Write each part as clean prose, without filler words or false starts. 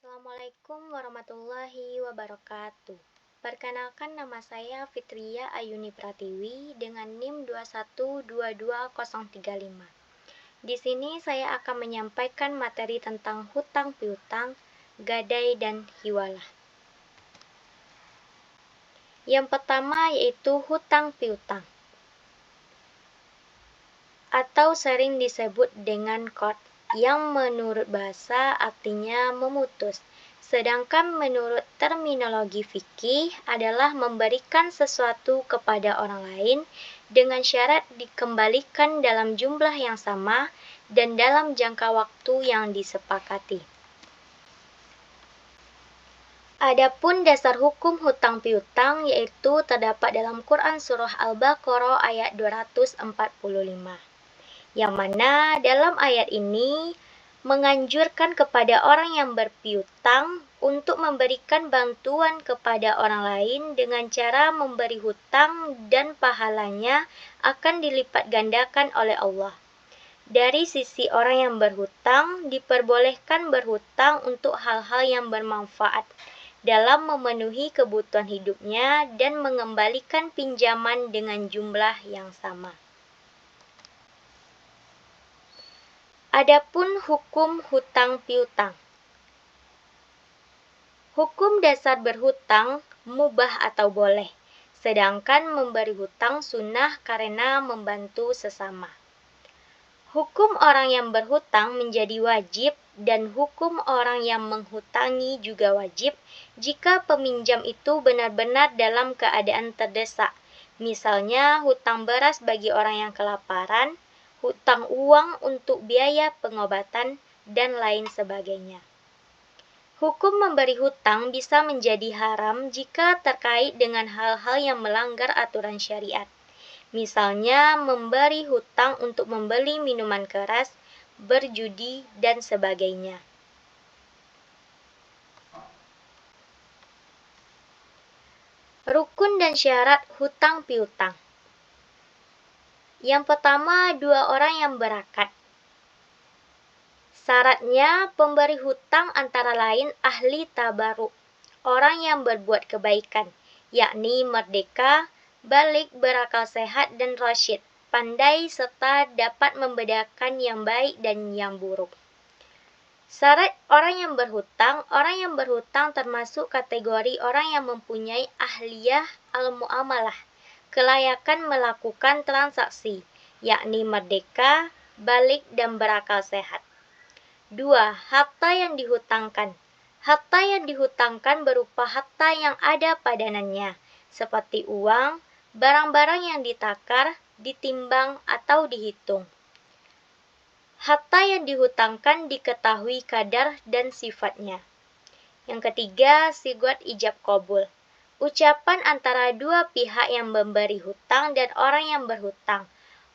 Assalamualaikum warahmatullahi wabarakatuh. Perkenalkan, nama saya Fitria Ayuni Pratiwi dengan NIM 2122035. Di sini saya akan menyampaikan materi tentang hutang piutang, gadai dan hiwalah. Yang pertama yaitu hutang piutang, atau sering disebut dengan qard, yang menurut bahasa artinya memutus. Sedangkan menurut terminologi fikih adalah memberikan sesuatu kepada orang lain dengan syarat dikembalikan dalam jumlah yang sama dan dalam jangka waktu yang disepakati. Adapun dasar hukum hutang piutang yaitu terdapat dalam Quran Surah Al-Baqarah ayat 245. Yang mana dalam ayat ini menganjurkan kepada orang yang berpiutang untuk memberikan bantuan kepada orang lain dengan cara memberi hutang dan pahalanya akan dilipat gandakan oleh Allah. Dari sisi orang yang berhutang, diperbolehkan berhutang untuk hal-hal yang bermanfaat dalam memenuhi kebutuhan hidupnya dan mengembalikan pinjaman dengan jumlah yang sama. Adapun hukum hutang piutang. Hukum dasar berhutang mubah atau boleh, sedangkan memberi hutang sunnah karena membantu sesama. Hukum orang yang berhutang menjadi wajib dan hukum orang yang menghutangi juga wajib jika peminjam itu benar-benar dalam keadaan terdesak. Misalnya hutang beras bagi orang yang kelaparan, hutang uang untuk biaya pengobatan, dan lain sebagainya. Hukum memberi hutang bisa menjadi haram jika terkait dengan hal-hal yang melanggar aturan syariat. Misalnya memberi hutang untuk membeli minuman keras, berjudi, dan sebagainya. Rukun dan syarat hutang piutang. Yang pertama, dua orang yang berakad. Syaratnya, pemberi hutang antara lain ahli tabaruk, orang yang berbuat kebaikan, yakni merdeka, balik, berakal sehat, dan rasyid, pandai serta dapat membedakan yang baik dan yang buruk. Syarat orang yang berhutang termasuk kategori orang yang mempunyai ahliyah al-mu'amalah, kelayakan melakukan transaksi, yakni merdeka, balik, dan berakal sehat. 2. Harta yang dihutangkan. Harta yang dihutangkan berupa harta yang ada padanannya, seperti uang, barang-barang yang ditakar, ditimbang, atau dihitung. Harta yang dihutangkan diketahui kadar dan sifatnya. Yang ketiga, sigat ijab qabul. Ucapan antara dua pihak yang memberi hutang dan orang yang berhutang.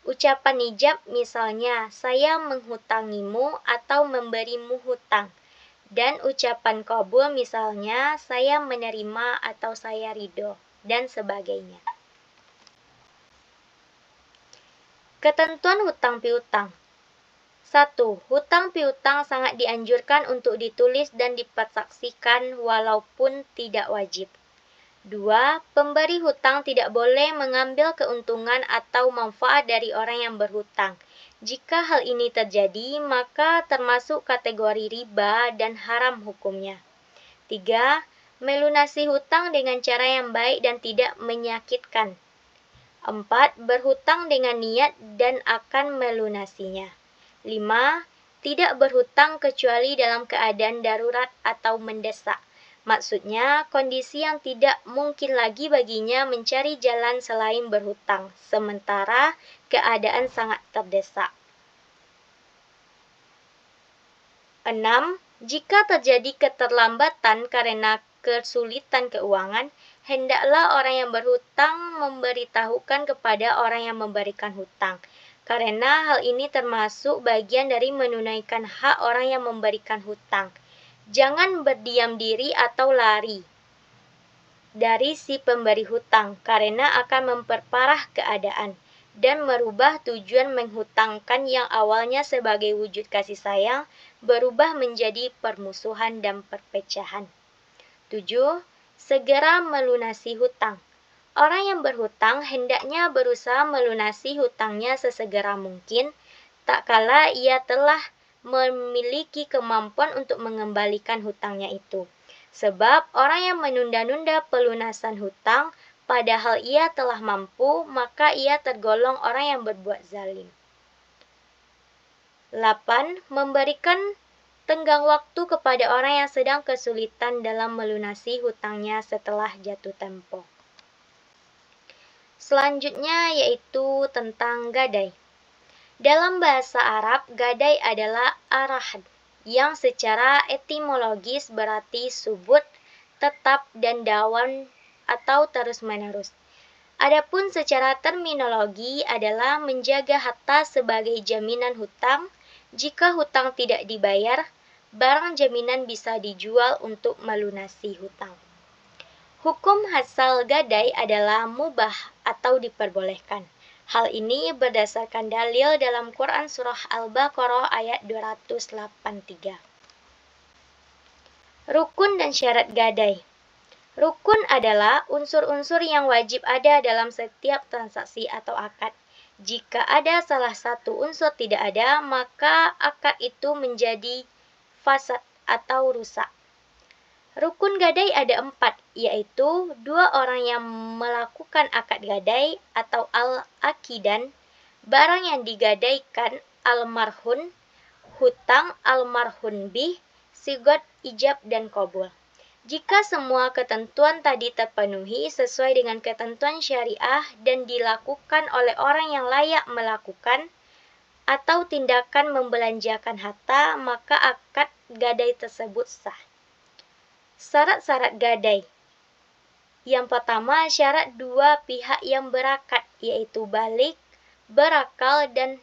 Ucapan ijab misalnya, saya menghutangimu atau memberimu hutang. Dan ucapan qabul misalnya, saya menerima atau saya ridho, dan sebagainya. Ketentuan hutang piutang. 1. Hutang piutang sangat dianjurkan untuk ditulis dan dipersaksikan walaupun tidak wajib. 2. Pemberi hutang tidak boleh mengambil keuntungan atau manfaat dari orang yang berhutang. Jika hal ini terjadi, maka termasuk kategori riba dan haram hukumnya. 3. Melunasi hutang dengan cara yang baik dan tidak menyakitkan. 4. Berhutang dengan niat dan akan melunasinya. 5. Tidak berhutang kecuali dalam keadaan darurat atau mendesak. Maksudnya, kondisi yang tidak mungkin lagi baginya mencari jalan selain berhutang, sementara keadaan sangat terdesak. 6. Jika terjadi keterlambatan karena kesulitan keuangan, hendaklah orang yang berhutang memberitahukan kepada orang yang memberikan hutang. Karena hal ini termasuk bagian dari menunaikan hak orang yang memberikan hutang. Jangan berdiam diri atau lari dari si pemberi hutang, karena akan memperparah keadaan. dan merubah tujuan menghutangkan yang awalnya sebagai wujud kasih sayang berubah menjadi permusuhan dan perpecahan. 7. Segera melunasi hutang. Orang yang berhutang hendaknya berusaha melunasi hutangnya sesegera mungkin, tak kala ia telah memiliki kemampuan untuk mengembalikan hutangnya itu. Sebab orang yang menunda-nunda pelunasan hutang, padahal ia telah mampu, maka ia tergolong orang yang berbuat zalim. 8. Memberikan tenggang waktu kepada orang yang sedang kesulitan dalam melunasi hutangnya setelah jatuh tempo. Selanjutnya yaitu tentang gadai. Dalam bahasa Arab, gadai adalah arahad, yang secara etimologis berarti subut, tetap, dan dawan atau terus-menerus. Adapun secara terminologi adalah menjaga harta sebagai jaminan hutang. Jika hutang tidak dibayar, barang jaminan bisa dijual untuk melunasi hutang. Hukum asal gadai adalah mubah atau diperbolehkan. Hal ini berdasarkan dalil dalam Quran Surah Al-Baqarah ayat 283. Rukun dan syarat gadai. Rukun adalah unsur-unsur yang wajib ada dalam setiap transaksi atau akad. Jika ada salah satu unsur tidak ada, maka akad itu menjadi fasad atau rusak. Rukun gadai ada 4, yaitu 2 orang yang melakukan akad gadai atau al-akidan, barang yang digadaikan al-marhun, hutang al-marhun bih, sigot ijab dan qabul. Jika semua ketentuan tadi terpenuhi sesuai dengan ketentuan syariah dan dilakukan oleh orang yang layak melakukan atau tindakan membelanjakan harta, maka akad gadai tersebut sah. Syarat-syarat gadai. Yang pertama, syarat 2 pihak yang berakad, yaitu balik, berakal, dan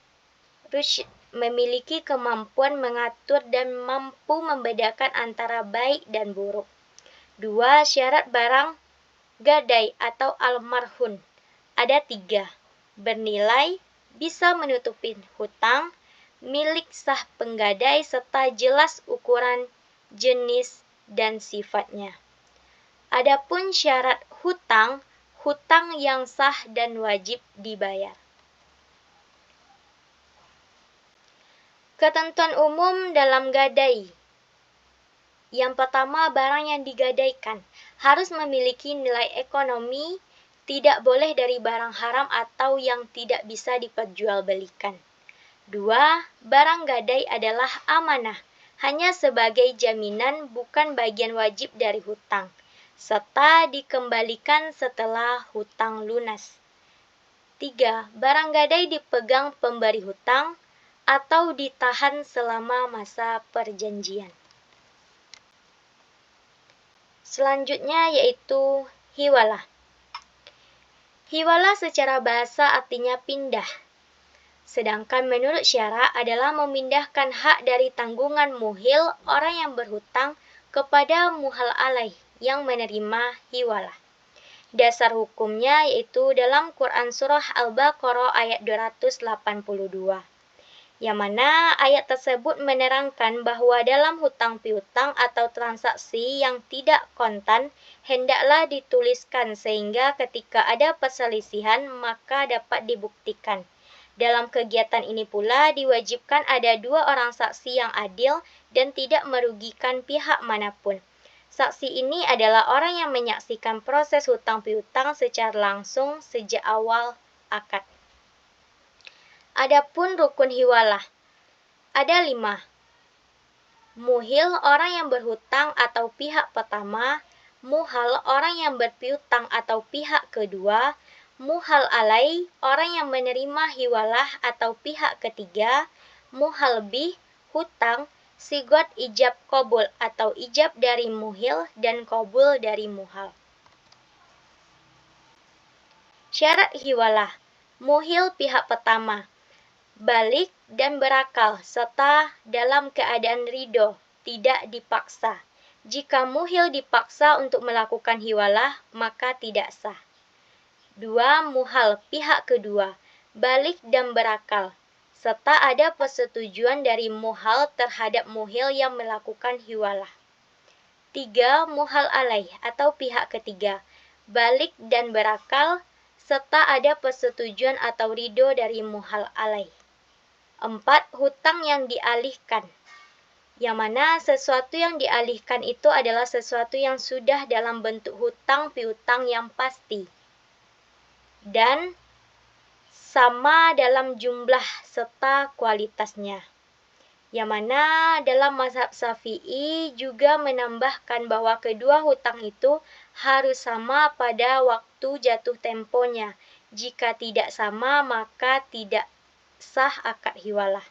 rusyid, memiliki kemampuan mengatur dan mampu membedakan antara baik dan buruk. 2. Syarat barang gadai atau almarhun. Ada 3. Bernilai, bisa menutupi hutang, milik sah penggadai, serta jelas ukuran, jenis, dan sifatnya. Adapun syarat hutang, hutang yang sah dan wajib dibayar. Ketentuan umum dalam gadai. Yang pertama, barang yang digadaikan harus memiliki nilai ekonomi, tidak boleh dari barang haram atau yang tidak bisa diperjualbelikan. 2. Barang gadai adalah amanah, hanya sebagai jaminan, bukan bagian wajib dari hutang, serta dikembalikan setelah hutang lunas. 3. Barang gadai dipegang pemberi hutang atau ditahan selama masa perjanjian. Selanjutnya yaitu hiwalah. Hiwalah secara bahasa artinya pindah. Sedangkan menurut syara adalah memindahkan hak dari tanggungan muhil orang yang berhutang kepada muhal alaih yang menerima hiwalah. Dasar hukumnya yaitu dalam Quran Surah Al-Baqarah ayat 282. Yang mana ayat tersebut menerangkan bahwa dalam hutang piutang atau transaksi yang tidak kontan, hendaklah dituliskan sehingga ketika ada perselisihan maka dapat dibuktikan. Dalam kegiatan ini pula diwajibkan ada 2 orang saksi yang adil dan tidak merugikan pihak manapun. Saksi ini adalah orang yang menyaksikan proses hutang piutang secara langsung sejak awal akad. Adapun rukun hiwalah, ada 5. Muhil, orang yang berhutang atau pihak pertama. Muhal, orang yang berpiutang atau pihak kedua. Muhal alai, orang yang menerima hiwalah atau pihak ketiga. Muhal bih, hutang. Sigot ijab qabul atau ijab dari muhil dan qabul dari muhal. Syarat hiwalah. Muhil pihak pertama, balik dan berakal, serta dalam keadaan ridho, tidak dipaksa. Jika muhil dipaksa untuk melakukan hiwalah, maka tidak sah. 2. Muhal pihak kedua, balik dan berakal, serta ada persetujuan dari muhal terhadap muhil yang melakukan hiwalah. 3. Muhal alaih atau pihak ketiga, balik dan berakal, serta ada persetujuan atau ridho dari muhal alaih. 4. Hutang yang dialihkan, yang mana sesuatu yang dialihkan itu adalah sesuatu yang sudah dalam bentuk hutang piutang yang pasti dan sama dalam jumlah serta kualitasnya. Yang mana dalam mazhab Syafi'i juga menambahkan bahwa kedua hutang itu harus sama pada waktu jatuh temponya. Jika tidak sama, maka tidak sah akad hiwalah.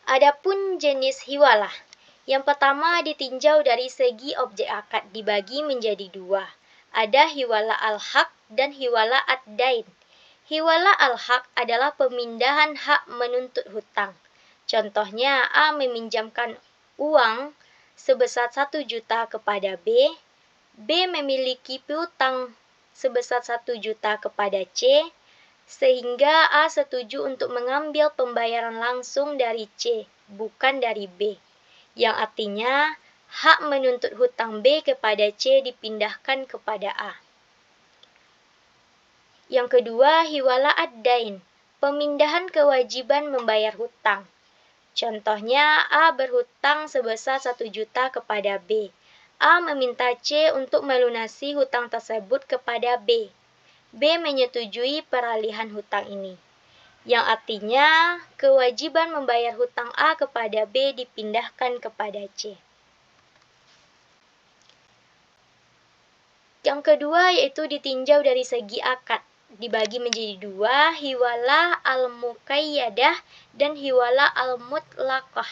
Adapun jenis hiwalah, yang pertama ditinjau dari segi objek akad dibagi menjadi dua. Ada hiwalah al-haq dan hiwalah ad-dain. Hiwalah al-haq adalah pemindahan hak menuntut hutang. Contohnya, A meminjamkan uang sebesar 1 juta kepada B. B memiliki piutang sebesar 1 juta kepada C, sehingga A setuju untuk mengambil pembayaran langsung dari C, bukan dari B. Yang artinya, hak menuntut hutang B kepada C dipindahkan kepada A. Yang kedua, hiwalah ad-dain, pemindahan kewajiban membayar hutang. Contohnya, A berhutang sebesar 1 juta kepada B. A meminta C untuk melunasi hutang tersebut kepada B. B menyetujui peralihan hutang ini, yang artinya kewajiban membayar hutang A kepada B dipindahkan kepada C. Yang kedua yaitu ditinjau dari segi akad, dibagi menjadi dua, hiwalah al-muqayyadah dan hiwalah al-mutlaqah.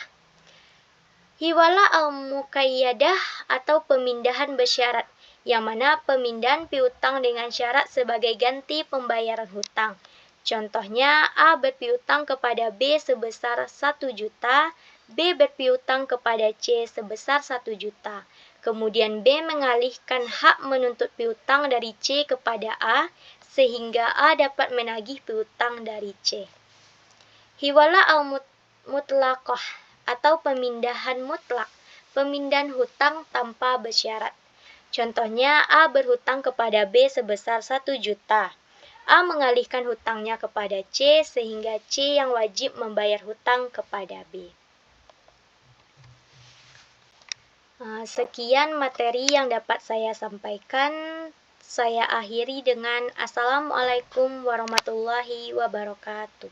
Hiwalah al-muqayyadah atau pemindahan bersyarat, yang mana pemindahan piutang dengan syarat sebagai ganti pembayaran hutang. Contohnya, A berpiutang kepada B sebesar 1 juta, B berpiutang kepada C sebesar 1 juta. Kemudian B mengalihkan hak menuntut piutang dari C kepada A, sehingga A dapat menagih piutang dari C. Hiwalah al-mutlaqah atau pemindahan mutlak, pemindahan hutang tanpa bersyarat. Contohnya, A berhutang kepada B sebesar 1 juta. A mengalihkan hutangnya kepada C sehingga C yang wajib membayar hutang kepada B. Sekian materi yang dapat saya sampaikan. Saya akhiri dengan Assalamualaikum warahmatullahi wabarakatuh.